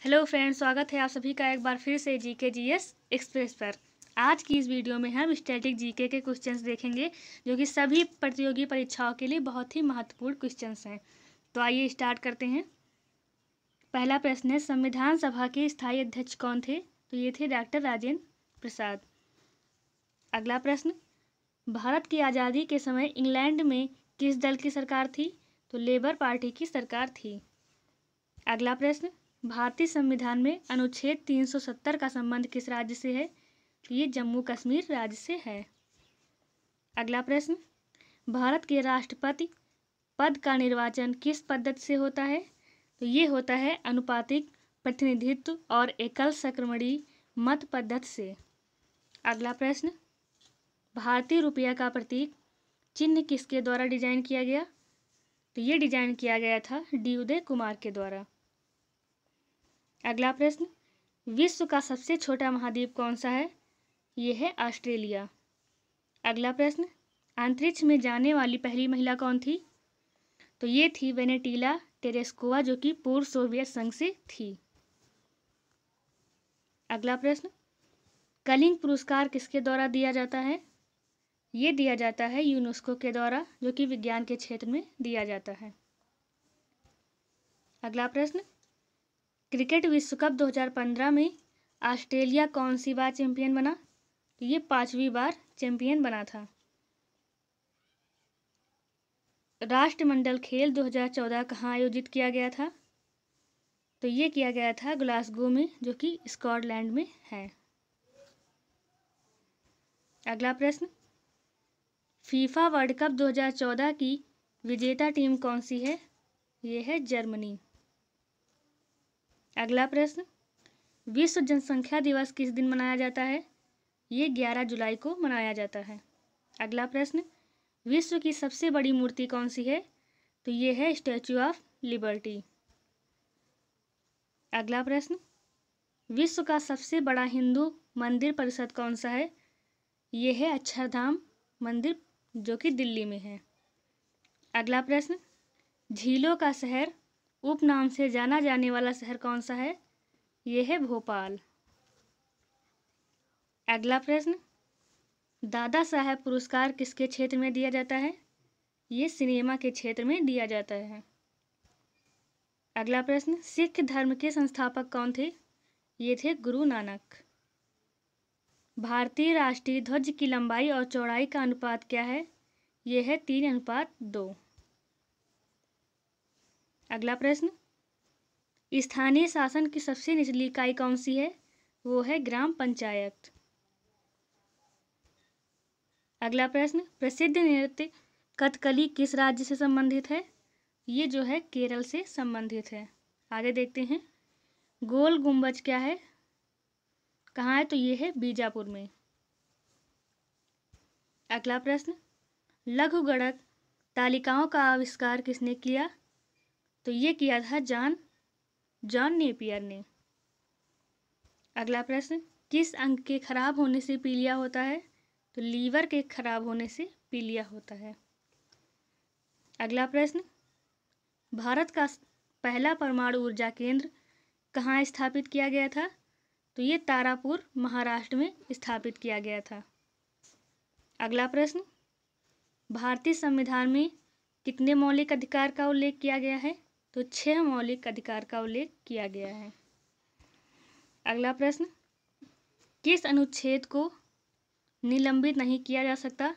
Hello friends, स्वागत है आप सभी का एक बार फिर से जीके जीएस एक्सप्रेस पर। आज की इस वीडियो में हम स्टैटिक जीके के क्वेश्चंस देखेंगे जो कि सभी प्रतियोगी परीक्षाओं के लिए बहुत ही महत्वपूर्ण क्वेश्चंस हैं। तो आइए स्टार्ट करते हैं। पहला प्रश्न है, संविधान सभा के स्थायी अध्यक्ष कौन थे? तो ये थे डॉक्टर राजेंद्र प्रसाद। अगला प्रश्न, भारत की आज़ादी के समय इंग्लैंड में किस दल की सरकार थी? तो लेबर पार्टी की सरकार थी। अगला प्रश्न, भारतीय संविधान में अनुच्छेद 370 का संबंध किस राज्य से है? तो ये जम्मू कश्मीर राज्य से है। अगला प्रश्न, भारत के राष्ट्रपति पद का निर्वाचन किस पद्धति से होता है? तो ये होता है अनुपातिक प्रतिनिधित्व और एकल संक्रमणीय मत पद्धति से। अगला प्रश्न, भारतीय रुपया का प्रतीक चिन्ह किसके द्वारा डिजाइन किया गया? तो ये डिजाइन किया गया था डी उदय कुमार के द्वारा। अगला प्रश्न, विश्व का सबसे छोटा महाद्वीप कौन सा है? यह है ऑस्ट्रेलिया। अगला प्रश्न, अंतरिक्ष में जाने वाली पहली महिला कौन थी? तो ये थी वेनेटिला टेरेस्कोवा, जो कि पूर्व सोवियत संघ से थी। अगला प्रश्न, कलिंग पुरस्कार किसके द्वारा दिया जाता है? ये दिया जाता है यूनेस्को के द्वारा, जो कि विज्ञान के क्षेत्र में दिया जाता है। अगला प्रश्न, क्रिकेट विश्व कप 2015 में ऑस्ट्रेलिया कौन सी बार चैंपियन बना? तो ये 5वीं बार चैंपियन बना था। राष्ट्रमंडल खेल 2014 कहाँ आयोजित किया गया था? तो ये किया गया था ग्लासगो में, जो कि स्कॉटलैंड में है। अगला प्रश्न, फीफा वर्ल्ड कप 2014 की विजेता टीम कौन सी है? ये है जर्मनी। अगला प्रश्न, विश्व जनसंख्या दिवस किस दिन मनाया जाता है? ये 11 जुलाई को मनाया जाता है। अगला प्रश्न, विश्व की सबसे बड़ी मूर्ति कौन सी है? तो ये है स्टैचू ऑफ लिबर्टी। अगला प्रश्न, विश्व का सबसे बड़ा हिंदू मंदिर परिषद कौन सा है? ये है अक्षरधाम मंदिर, जो कि दिल्ली में है। अगला प्रश्न, झीलों का शहर उपनाम से जाना जाने वाला शहर कौन सा है? यह है भोपाल। अगला प्रश्न, दादा साहब पुरस्कार किसके क्षेत्र में दिया जाता है? ये सिनेमा के क्षेत्र में दिया जाता है। अगला प्रश्न, सिख धर्म के संस्थापक कौन थे? ये थे गुरु नानक। भारतीय राष्ट्रीय ध्वज की लंबाई और चौड़ाई का अनुपात क्या है? यह है 3:2। अगला प्रश्न, स्थानीय शासन की सबसे निचली इकाई कौन सी है? वो है ग्राम पंचायत। अगला प्रश्न, प्रसिद्ध नृत्य कथकली किस राज्य से संबंधित है? ये जो है केरल से संबंधित है। आगे देखते हैं, गोल गुंबज क्या है, कहाँ है? तो ये है बीजापुर में। अगला प्रश्न, लघु गणक तालिकाओं का आविष्कार किसने किया? तो ये किया था जॉन नेपियर ने। अगला प्रश्न, किस अंग के खराब होने से पीलिया होता है? तो लीवर के खराब होने से पीलिया होता है। अगला प्रश्न, भारत का पहला परमाणु ऊर्जा केंद्र कहाँ स्थापित किया गया था? तो ये तारापुर महाराष्ट्र में स्थापित किया गया था। अगला प्रश्न, भारतीय संविधान में कितने मौलिक अधिकार का उल्लेख किया गया है? तो 6 मौलिक अधिकार का उल्लेख किया गया है। अगला प्रश्न, किस अनुच्छेद को निलंबित नहीं किया जा सकता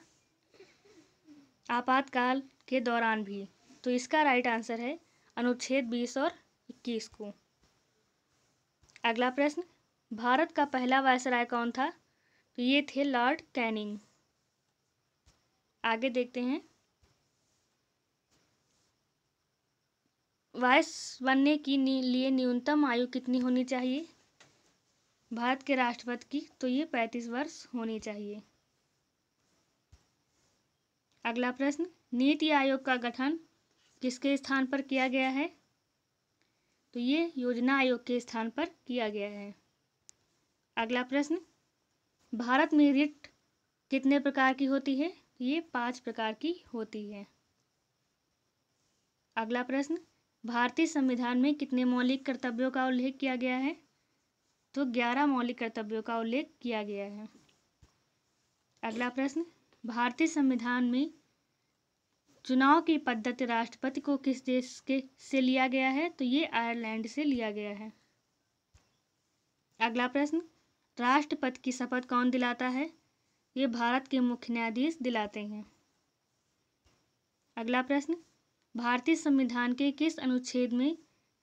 आपातकाल के दौरान भी? तो इसका राइट आंसर है अनुच्छेद 20 और 21 को। अगला प्रश्न, भारत का पहला वायसराय कौन था? तो ये थे लॉर्ड कैनिंग। आगे देखते हैं, वाइस बनने की लिए न्यूनतम आयु कितनी होनी चाहिए भारत के राष्ट्रपति की? तो ये 35 वर्ष होनी चाहिए। अगला प्रश्न, नीति आयोग का गठन किसके स्थान पर किया गया है? तो ये योजना आयोग के स्थान पर किया गया है। अगला प्रश्न, भारत में रिट कितने प्रकार की होती है? ये 5 प्रकार की होती है। अगला प्रश्न, भारतीय संविधान में कितने मौलिक कर्तव्यों का उल्लेख किया गया है? तो 11 मौलिक कर्तव्यों का उल्लेख किया गया है। अगला प्रश्न, भारतीय संविधान में चुनाव की पद्धति राष्ट्रपति को किस देश के से लिया गया है? तो ये आयरलैंड से लिया गया है। अगला प्रश्न, राष्ट्रपति की शपथ कौन दिलाता है? ये भारत के मुख्य न्यायाधीश दिलाते हैं। अगला प्रश्न, भारतीय संविधान के किस अनुच्छेद में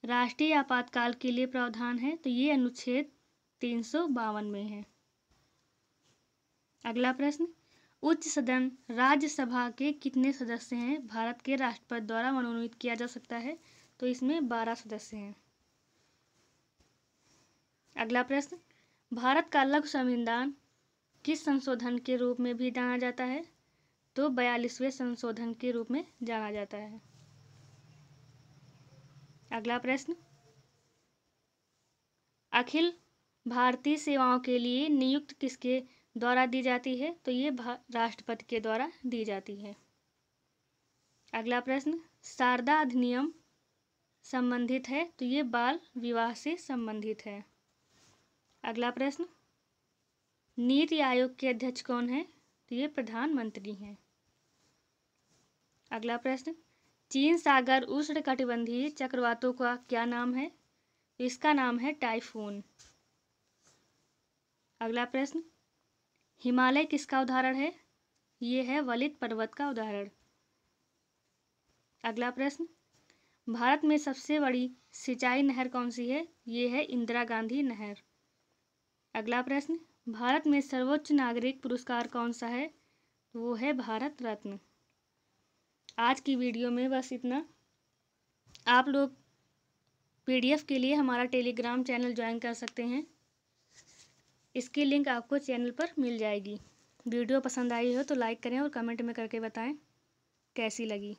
राष्ट्रीय आपातकाल के लिए प्रावधान है? तो ये अनुच्छेद 352 में है। अगला प्रश्न, उच्च सदन राज्यसभा के कितने सदस्य हैं भारत के राष्ट्रपति द्वारा मनोनीत किया जा सकता है? तो इसमें 12 सदस्य हैं। अगला प्रश्न, भारत का लघु संविधान किस संशोधन के रूप में भी जाना जाता है? तो 42वें संशोधन के रूप में जाना जाता है। अगला प्रश्न, अखिल भारतीय सेवाओं के लिए नियुक्ति किसके द्वारा दी जाती है? तो ये राष्ट्रपति के द्वारा दी जाती है। अगला प्रश्न, शारदा अधिनियम संबंधित है? तो ये बाल विवाह से संबंधित है। अगला प्रश्न, नीति आयोग के अध्यक्ष कौन है? तो ये प्रधानमंत्री हैं। अगला प्रश्न, चीन सागर उष्णकटिबंधीय चक्रवातों का क्या नाम है? तो इसका नाम है टाइफून। अगला प्रश्न, हिमालय किसका उदाहरण है? ये है वलित पर्वत का उदाहरण। अगला प्रश्न, भारत में सबसे बड़ी सिंचाई नहर कौन सी है? ये है इंदिरा गांधी नहर। अगला प्रश्न, भारत में सर्वोच्च नागरिक पुरस्कार कौन सा है? वो है भारत रत्न। आज की वीडियो में बस इतना। आप लोग PDF के लिए हमारा टेलीग्राम चैनल ज्वाइन कर सकते हैं। इसकी लिंक आपको चैनल पर मिल जाएगी। वीडियो पसंद आई हो तो लाइक करें और कमेंट में करके बताएं कैसी लगी।